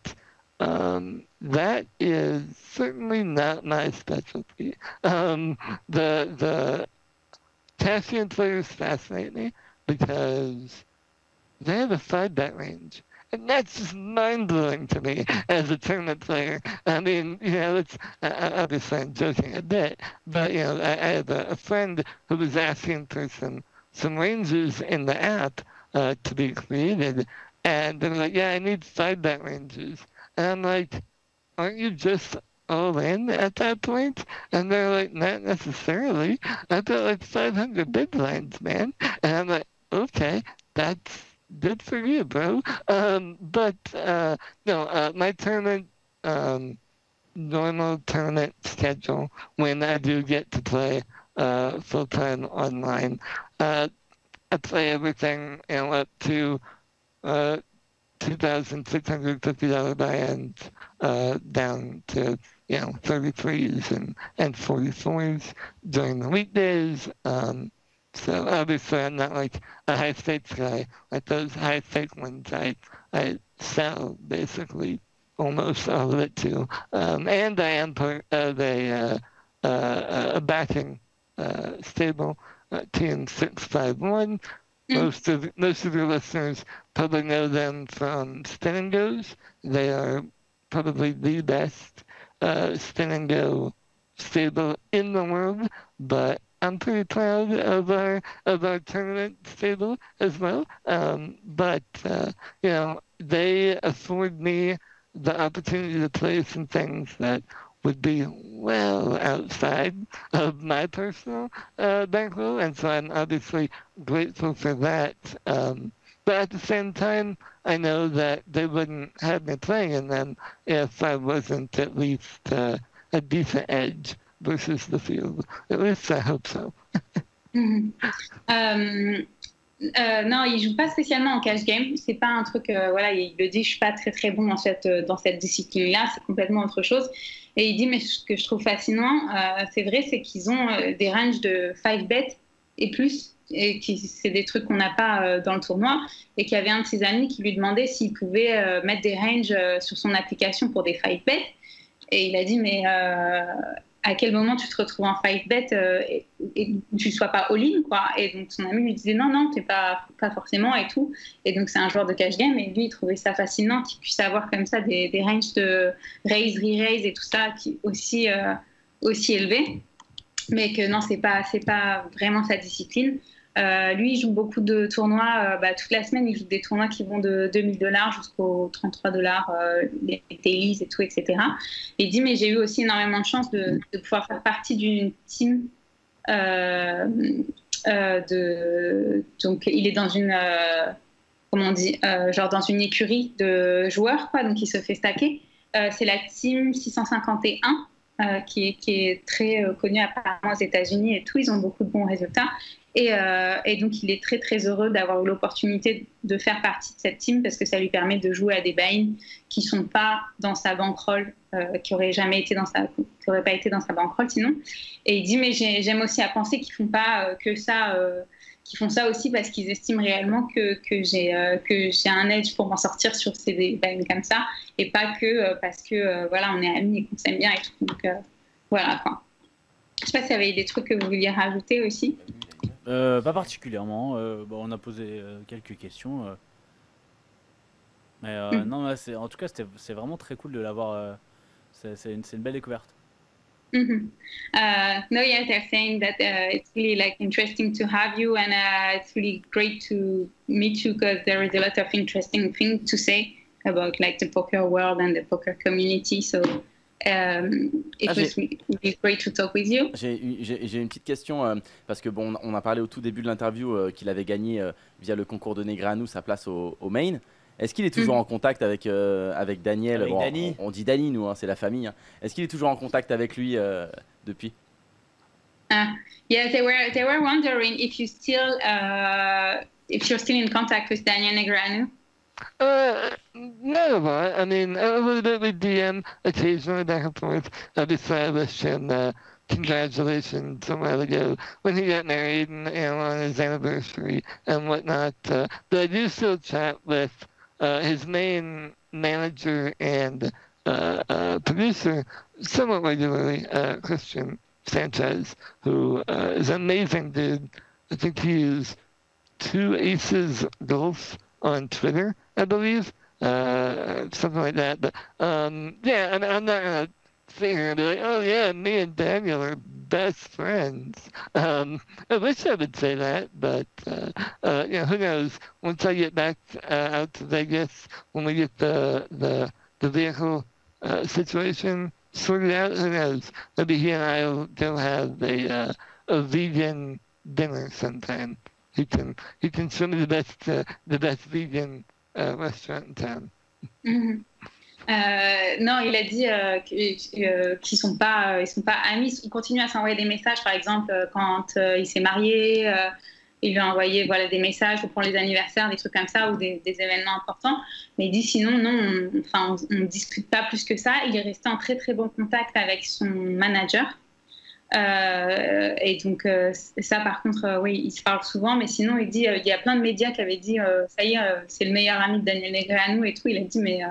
that is certainly not my specialty. The cash game players fascinate me because they have a 5-bet range. And that's just mind-blowing to me as a tournament player. I mean, it's obviously I'm joking a bit, but, I have a friend who was asking for some ranges in the app to be created, and they're like, yeah, I need 5-bet ranges. And I'm like, aren't you just all in at that point? And they're like, not necessarily. I've got like 500 big blinds, man. And I'm like, okay, that's good for you, bro. But my tournament, normal tournament schedule, when I do get to play full-time online, I play everything up to $2,650 buy-ins down to 33s and 44s during the weekdays. So obviously I'm not like a high stakes guy. Like those high stakes ones I sell basically almost all of it to. And I am part of a backing stable, Team 651. Most of your listeners probably know them from Spin and Goes. They are probably the best Spin and Go stable in the world, but I'm pretty proud of our tournament stable as well. But they afford me the opportunity to play some things that would be well outside of my personal bankroll, and so I'm obviously grateful for that. But at the same time, I know that they wouldn't have me playing in them if I wasn't at least a decent edge versus the field. At least I hope so. Non, il joue pas spécialement en cash game. C'est pas un truc, il le dit, je suis pas très très bon dans cette discipline-là. C'est complètement autre chose. Et il dit, mais ce que je trouve fascinant, c'est vrai, c'est qu'ils ont des ranges de 5-bet et plus, et c'est des trucs qu'on n'a pas dans le tournoi, et qu'il y avait un de ses amis qui lui demandait s'il pouvait mettre des ranges sur son application pour des 5-bet. Et il a dit, mais à quel moment tu te retrouves en 5-bet et tu ne sois pas all-in, quoi. Et donc son ami lui disait non, t'es pas forcément et tout. Et donc c'est un joueur de cash game et lui il trouvait ça fascinant qu'il puisse avoir comme ça des ranges de raise, re-raise et tout ça qui aussi élevés. Mais que non, c'est pas vraiment sa discipline. Lui, il joue beaucoup de tournois. Toute la semaine, il joue des tournois qui vont de $2 000 jusqu'aux $33, les dailies et tout, etc. Et il dit, mais j'ai eu aussi énormément de chance de pouvoir faire partie d'une team. Donc, il est dans une, comment on dit, genre dans une écurie de joueurs, quoi. Donc, il se fait stacker. C'est la team 651. Qui est très connue apparemment aux États-Unis et tout. Ils ont beaucoup de bons résultats. Et donc, il est très, très heureux d'avoir eu l'opportunité de faire partie de cette team parce que ça lui permet de jouer à des buy-in qui ne sont pas dans sa bankroll, qui n'auraient pas été dans sa bankroll sinon. Et il dit, mais j'aime aussi à penser qu'ils ne font pas que ça... qui font ça aussi parce qu'ils estiment réellement que j'ai un edge pour m'en sortir sur ces buy-in comme ça et pas que parce que voilà, on est amis et qu'on s'aime bien et tout. Donc voilà quoi. Je sais pas s'il y avait des trucs que vous vouliez rajouter aussi. Pas particulièrement. On a posé quelques questions. Mais non, en tout cas, c'est vraiment très cool de l'avoir. C'est une belle découverte. Mm-hmm. No, yes, they're saying that it's really like interesting to have you, and it's really great to meet you because there is a lot of interesting things to say about like the poker world and the poker community. So it was really great to talk with you. J'ai une petite question parce que bon, on a parlé au tout début de l'interview qu'il avait gagné via le concours de Negreanu sa place au main. Est-ce qu'il est toujours en contact avec Daniel? Avec Danny. On dit Danny, nous, hein, c'est la famille. Hein. Est-ce qu'il est toujours en contact avec lui depuis? Yeah, they were wondering if you're still in contact with Daniel Negreanu. No, I mean, a little bit with DM occasionally back and forth. Stylish and congratulations a while ago when he got married and on his anniversary and whatnot. But I do still chat with his main manager and producer somewhat regularly, Christian Sanchez, who is an amazing dude. I think he is 2 Aces Golf on Twitter, I believe, something like that. But yeah, and I'm not gonna sit here and be like, oh yeah, me and Daniel are best friends. I wish I would say that, but who knows? Once I get back out to Vegas, when we get the vehicle situation sorted out, who knows? Maybe he and I will go have a vegan dinner sometime. He can show me the best vegan restaurant in town. Mm-hmm. Non, il a dit qu'ils sont pas amis. Ils continuent à s'envoyer des messages. Par exemple, quand il s'est marié, il lui a envoyé des messages pour les anniversaires, des trucs comme ça ou des événements importants. Mais il dit sinon non, on discute pas plus que ça. Il est resté en très très bon contact avec son manager. Et donc ça par contre oui, ils se parlent souvent, mais sinon il dit il y a plein de médias qui avaient dit ça y est, c'est le meilleur ami de Daniel Negreanu et tout. Il a dit mais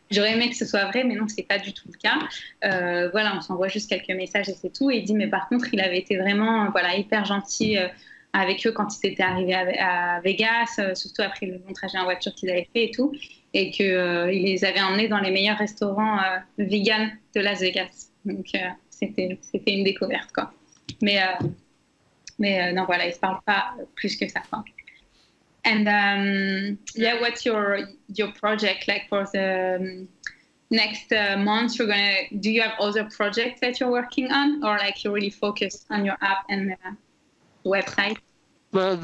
j'aurais aimé que ce soit vrai, mais non, c'est pas du tout le cas. On s'envoie juste quelques messages et c'est tout. Et il dit mais par contre il avait été vraiment hyper gentil avec eux quand ils étaient arrivés à Vegas, surtout après le long trajet en voiture qu'ils avaient fait et tout, et que il les avait emmenés dans les meilleurs restaurants vegan de Las Vegas. Donc c'était une découverte quoi. Mais non voilà, ils se parlent pas plus que ça quoi. And yeah, what's your project like for the next month? Do you have other projects that you're working on, or like you're really focused on your app and website? Well,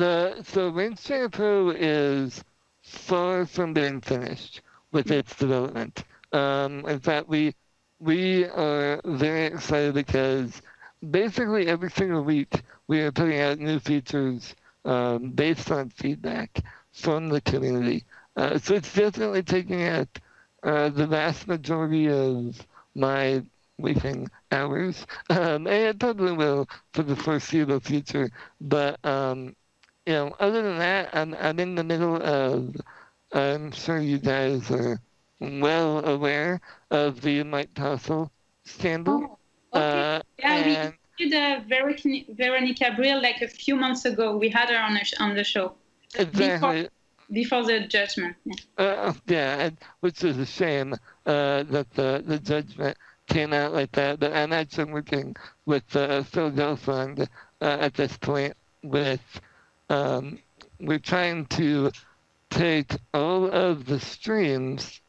so Ringstream Pro is far from being finished with its development. In fact, we are very excited because basically every single week we are putting out new features based on feedback from the community. So it's definitely taking out the vast majority of my waking hours, and it probably will for the foreseeable future. But other than that, I'm in the middle of. I'm sure you guys are well aware of the Mike Tossell scandal. Oh, okay. Yeah, we did Veronica Brill like a few months ago. We had her on the show. Exactly. Before the judgment. Yeah, which is a shame that the judgment came out like that. But I'm actually working with Phil Gelfand at this point with we're trying to take all of the streams,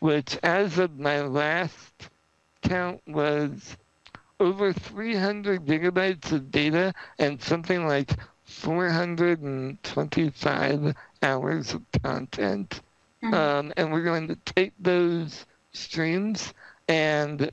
which as of my last count was over 300 gigabytes of data and something like 425 hours of content. And we're going to take those streams and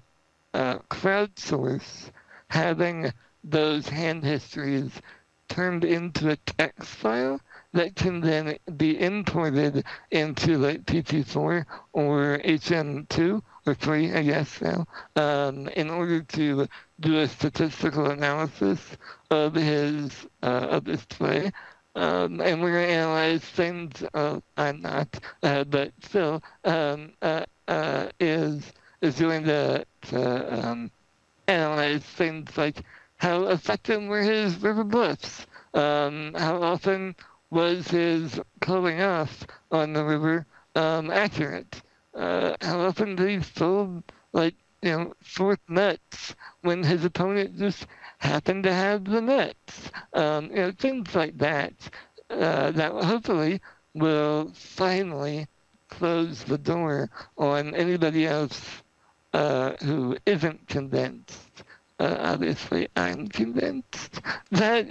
crowdsource having those hand histories turned into a text file that can then be imported into like PT4 or HM2 or 3, I guess now, in order to do a statistical analysis of his play. And we're going to analyze things, I'm not, but Phil is doing to analyze things like how effective were his river bluffs, how often was his calling off on the river accurate, how often did he fold like fourth nuts when his opponent just happened to have the nuts, things like that, that hopefully will finally close the door on anybody else who isn't convinced. Obviously, I'm convinced that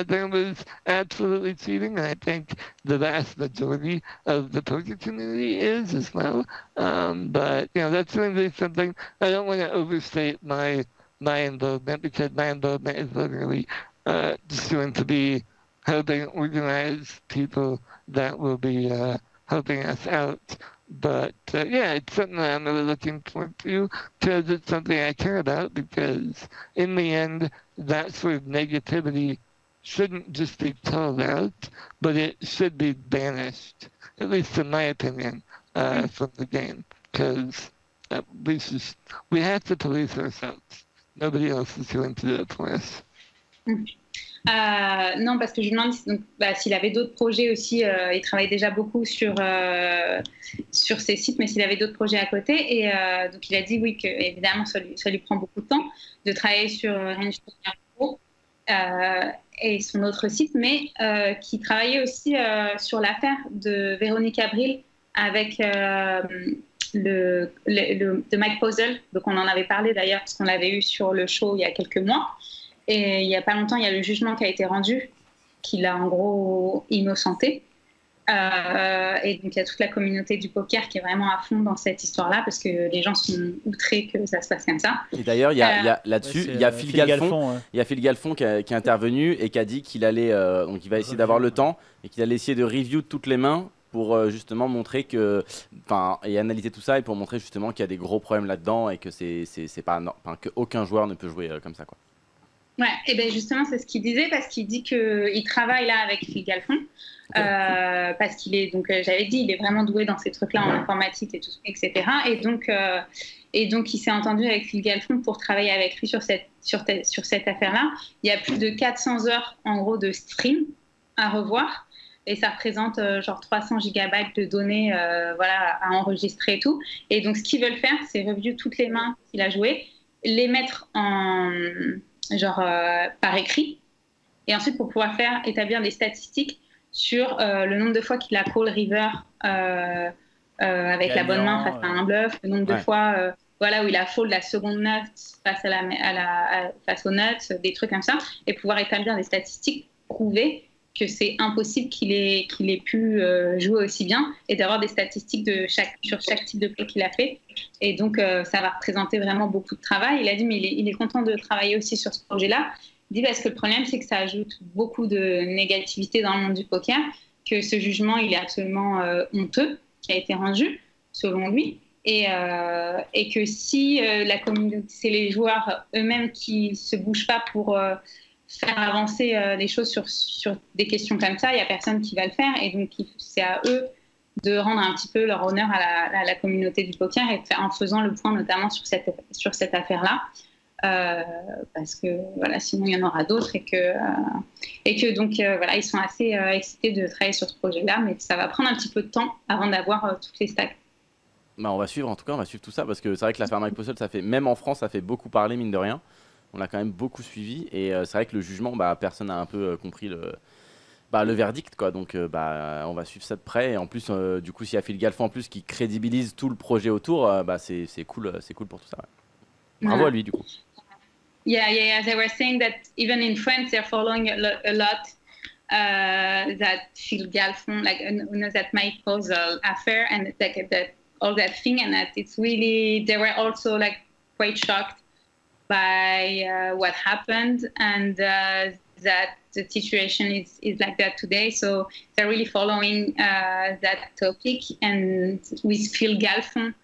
there was absolutely cheating, and I think the vast majority of the poker community is as well. But that's going to be something. I don't want to overstate my involvement, because my involvement is literally just going to be helping organize people that will be helping us out. But it's something that I'm really looking forward to, because it's something I care about, because in the end, that sort of negativity shouldn't just be called out, but it should be banished, at least in my opinion, from the game, because we have to police ourselves. Nobody else is going to do it for us. Non, parce que je lui demande s'il avait d'autres projets aussi. Il travaille déjà beaucoup sur ses sites, mais s'il avait d'autres projets à côté. Et donc, il a dit oui, que évidemment, ça lui prend beaucoup de temps de travailler sur Range Pro et son autre site, mais qui travaillait aussi sur l'affaire de Véronique Abril avec de Mike Puzzle. Donc, on en avait parlé d'ailleurs, parce qu'on l'avait eu sur le show il y a quelques mois. Et il n'y a pas longtemps, il y a le jugement qui a été rendu, qui l'a en gros innocenté. Et donc, il y a toute la communauté du poker qui est vraiment à fond dans cette histoire-là, parce que les gens sont outrés que ça se passe comme ça. Et d'ailleurs, là-dessus, il y a Phil Galfond, il y a Phil Galfond qui est intervenu et qui a dit qu'il allait, donc il va essayer d'avoir le temps et qu'il allait essayer de review toutes les mains pour justement montrer et analyser tout ça, et pour montrer justement qu'il y a des gros problèmes là-dedans et que c'est pas, qu'aucun joueur ne peut jouer comme ça, quoi. Ouais, et bien justement, c'est ce qu'il disait, parce qu'il dit qu'il travaille là avec Phil Galfond, parce qu'il est, donc j'avais dit, il est vraiment doué dans ces trucs-là en informatique et tout, etc. Et donc il s'est entendu avec Phil Galfond pour travailler avec lui sur cette affaire-là. Il y a plus de 400 heures, en gros, de stream à revoir, et ça représente genre 300 gigabytes de données à enregistrer et tout. Et donc, ce qu'ils veulent faire, c'est review toutes les mains qu'il a jouées, les mettre par écrit, et ensuite pour pouvoir établir des statistiques sur le nombre de fois qu'il a call river avec la bonne main face à un bluff, le nombre de fois où il a fold la seconde nut face face au nut, des trucs comme ça, et pouvoir établir des statistiques, prouver que c'est impossible qu'il ait pu jouer aussi bien, et d'avoir des statistiques sur chaque type de play qu'il a fait. Et donc, ça va représenter vraiment beaucoup de travail. Il a dit, mais il est content de travailler aussi sur ce projet-là. Il dit, parce que le problème, c'est que ça ajoute beaucoup de négativité dans le monde du poker, que ce jugement, il est absolument honteux, qui a été rendu, selon lui. Et que si la communauté, c'est les joueurs eux-mêmes qui ne se bougent pas pour faire avancer les choses sur des questions comme ça, il n'y a personne qui va le faire. Et donc, c'est à eux de rendre un petit peu leur honneur à la communauté du poker, et en faisant le point notamment sur cette affaire-là. Parce que sinon il y en aura d'autres, et que donc ils sont assez excités de travailler sur ce projet-là, mais ça va prendre un petit peu de temps avant d'avoir toutes les stacks. On va suivre tout ça, parce que c'est vrai que l'affaire Mike Puzzle, même en France, ça fait beaucoup parler, mine de rien. On l'a quand même beaucoup suivi, et c'est vrai que le jugement, personne n'a un peu compris le verdict, quoi. Donc, on va suivre ça de près. Et en plus, du coup, s'il y a Phil Galfond en plus qui crédibilise tout le projet autour, c'est cool pour tout ça. Ouais. Bravo à lui, du coup. Yeah. They were saying that even in France, they're following a lot that Phil Galfond, like, that Mike Posel affair and that all that thing, and that it's really, they were also like quite shocked by what happened, and that the situation is like that today. So they're really following that topic, and with Phil Galfond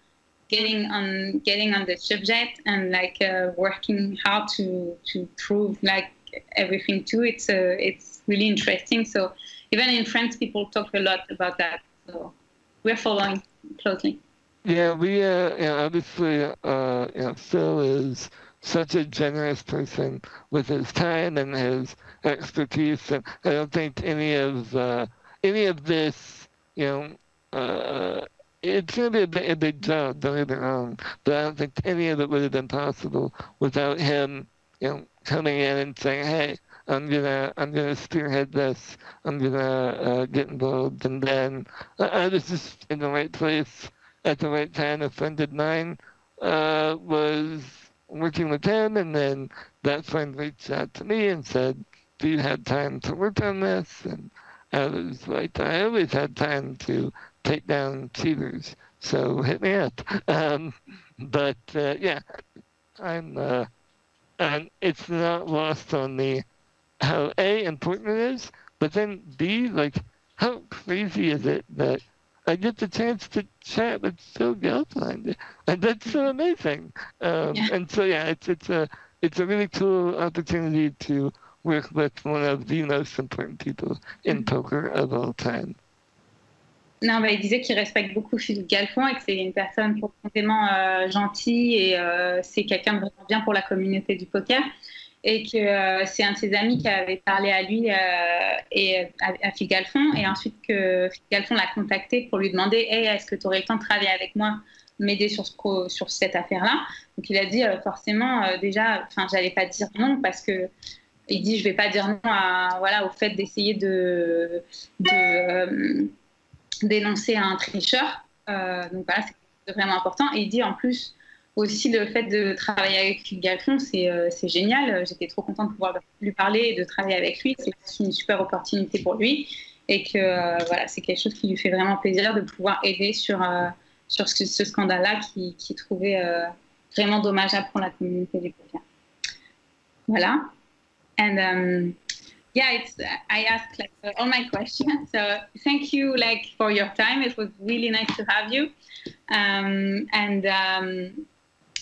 getting on the subject and like working hard to prove like everything too. It's really interesting. So even in France, people talk a lot about that. So we're following closely. Yeah, we obviously Phil is such a generous person with his time and his expertise, and I don't think any of this, it's going to be a big job, don't get me wrong, but I don't think any of it would have been possible without him, coming in and saying, hey, I'm gonna spearhead this, I'm gonna get involved, and then I was just in the right place at the right time. A friend of mine was working with him, and then that friend reached out to me and said, do you have time to work on this? And I was like, I always had time to take down cheaters, so hit me up. But and it's not lost on me how A, important it is, but then B, like, how crazy is it that I get the chance to chat with Phil Galfond, and that's so amazing. And so it's a really cool opportunity to work with one of the most important people in poker of all time. Non, il disait qu'il respecte beaucoup Phil Galfond et que c'est une personne profondément gentille et c'est quelqu'un de vraiment bien pour la communauté du poker. Et que c'est un de ses amis qui avait parlé à lui et à Phil Galfond, et ensuite que Phil Galfond l'a contacté pour lui demander hey, est-ce que tu aurais le temps de travailler avec moi, m'aider sur cette affaire-là. Donc il a dit forcément déjà, j'allais pas dire non parce que il dit je vais pas dire non au fait d'essayer de dénoncer un tricheur. Donc voilà, c'est vraiment important. Et il dit en plus aussi le fait de travailler avec Phil Galfond, c'est génial. J'étais trop contente de pouvoir lui parler et de travailler avec lui. C'est une super opportunité pour lui. Et que c'est quelque chose qui lui fait vraiment plaisir de pouvoir aider sur ce scandale-là qui trouvait vraiment dommageable pour la communauté du poker. Voilà. And I asked like all my questions. So thank you for your time. It was really nice to have you.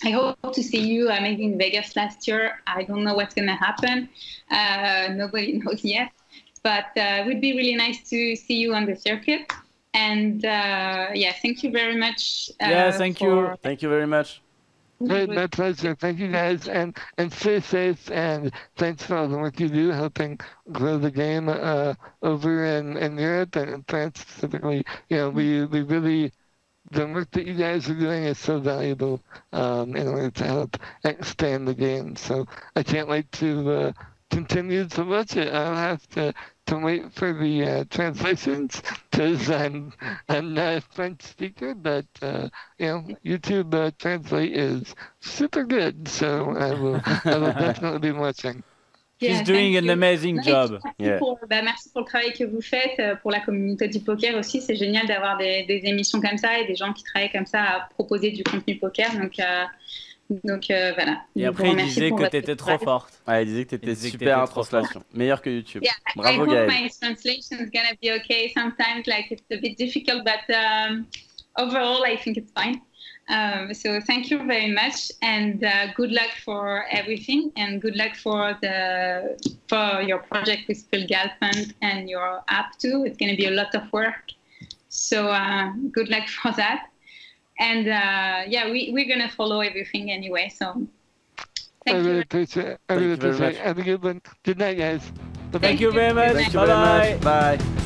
I hope to see you maybe in Vegas next year. I don't know what's going to happen. Nobody knows yet. But it would be really nice to see you on the circuit. And thank you very much. Thank you. Thank you very much. Hey, my pleasure. Thank you guys, and stay safe, and thanks for all the work you do helping grow the game over in Europe and in France specifically. We really, the work that you guys are doing is so valuable in order to help expand the game. So I can't wait to continue to watch it. I'll have to wait for the translations because I'm not a French speaker, but YouTube Translate is super good, so I will definitely be watching. He's doing an amazing job. Merci pour le travail que vous faites pour la communauté du poker aussi. C'est génial d'avoir des émissions comme ça et des gens qui travaillent comme ça à proposer du contenu poker. Donc voilà. Et après, il disait que tu étais trop forte. Ouais, il disait que tu étais super en translation. Meilleure que YouTube. Yeah, Bravo, Gaël. I hope my translation is going to be okay. Sometimes it's a bit difficult, but overall, I think it's fine. So thank you very much, and good luck for everything, and good luck for your project with Phil Galfond and your app too. It's going to be a lot of work. So good luck for that. And we're going to follow everything anyway. So I really appreciate it. I really appreciate it. Have a good one. Good night, guys. Thank you very much. Thank you very much. Bye.